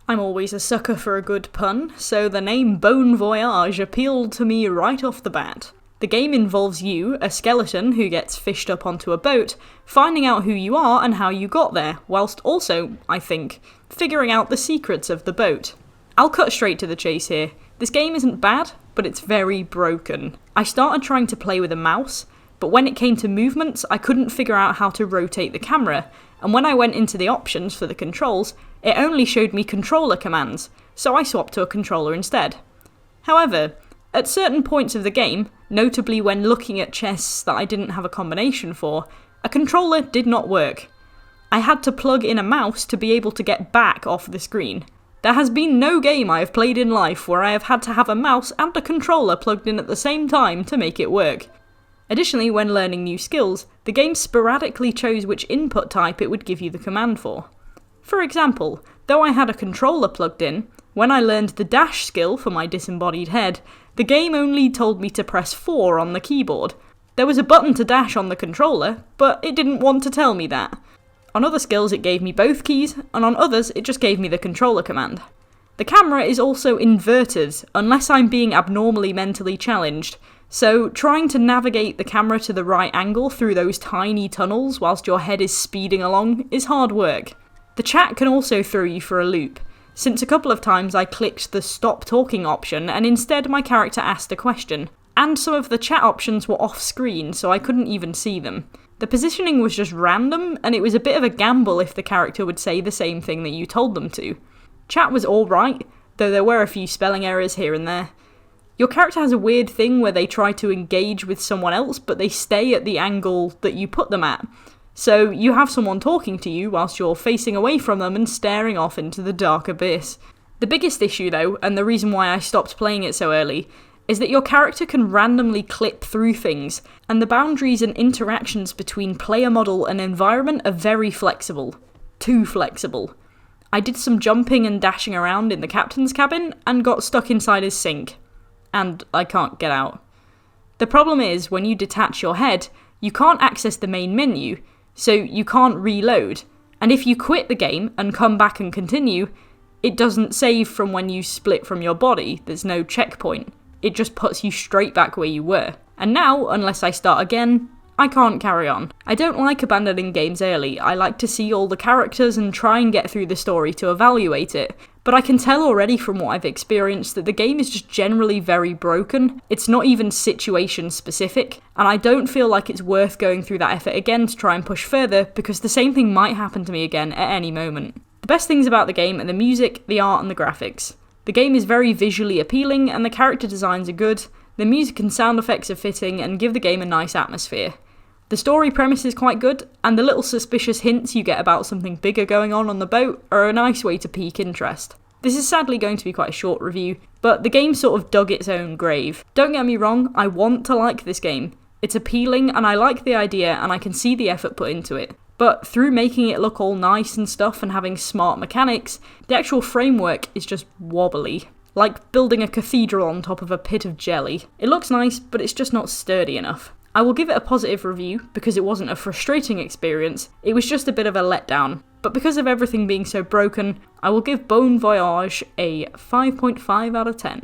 I'm always a sucker for a good pun, so the name Voyage appealed to me right off the bat. The game involves you, a skeleton who gets fished up onto a boat, finding out who you are and how you got there, whilst also, I think, figuring out the secrets of the boat. I'll cut straight to the chase here. This game isn't bad, but it's very broken. I started trying to play with a mouse, but when it came to movements, I couldn't figure out how to rotate the camera, and when I went into the options for the controls, it only showed me controller commands, so I swapped to a controller instead. However, at certain points of the game, notably when looking at chests that I didn't have a combination for, a controller did not work. I had to plug in a mouse to be able to get back off the screen. There has been no game I have played in life where I have had to have a mouse and a controller plugged in at the same time to make it work. Additionally, when learning new skills, the game sporadically chose which input type it would give you the command for. For example, though I had a controller plugged in, when I learned the dash skill for my disembodied head, the game only told me to press 4 on the keyboard. There was a button to dash on the controller, but it didn't want to tell me that. On other skills it gave me both keys, and on others it just gave me the controller command. The camera is also inverted, unless I'm being abnormally mentally challenged, so trying to navigate the camera to the right angle through those tiny tunnels whilst your head is speeding along is hard work. The chat can also throw you for a loop, since a couple of times I clicked the stop talking option and instead my character asked a question, and some of the chat options were off screen so I couldn't even see them. The positioning was just random, and it was a bit of a gamble if the character would say the same thing that you told them to. Chat was alright, though there were a few spelling errors here and there. Your character has a weird thing where they try to engage with someone else, but they stay at the angle that you put them at. So you have someone talking to you whilst you're facing away from them and staring off into the dark abyss. The biggest issue though, and the reason why I stopped playing it so early, is that your character can randomly clip through things, and the boundaries and interactions between player model and environment are very flexible. Too flexible. I did some jumping and dashing around in the captain's cabin, and got stuck inside his sink. And I can't get out. The problem is, when you detach your head, you can't access the main menu, so you can't reload, and if you quit the game and come back and continue, it doesn't save from when you split from your body, there's no checkpoint. It just puts you straight back where you were. And now, unless I start again, I can't carry on. I don't like abandoning games early. I like to see all the characters and try and get through the story to evaluate it. But I can tell already from what I've experienced that the game is just generally very broken. It's not even situation specific, and I don't feel like it's worth going through that effort again to try and push further, because the same thing might happen to me again at any moment. The best things about the game are the music, the art, and the graphics. The game is very visually appealing, and the character designs are good. The music and sound effects are fitting and give the game a nice atmosphere. The story premise is quite good, and the little suspicious hints you get about something bigger going on the boat are a nice way to pique interest. This is sadly going to be quite a short review, but the game sort of dug its own grave. Don't get me wrong, I want to like this game. It's appealing, and I like the idea, and I can see the effort put into it. But through making it look all nice and stuff and having smart mechanics, the actual framework is just wobbly. Like building a cathedral on top of a pit of jelly. It looks nice, but it's just not sturdy enough. I will give it a positive review because it wasn't a frustrating experience, it was just a bit of a letdown. But because of everything being so broken, I will give Bon Voyage a 5.5 out of 10.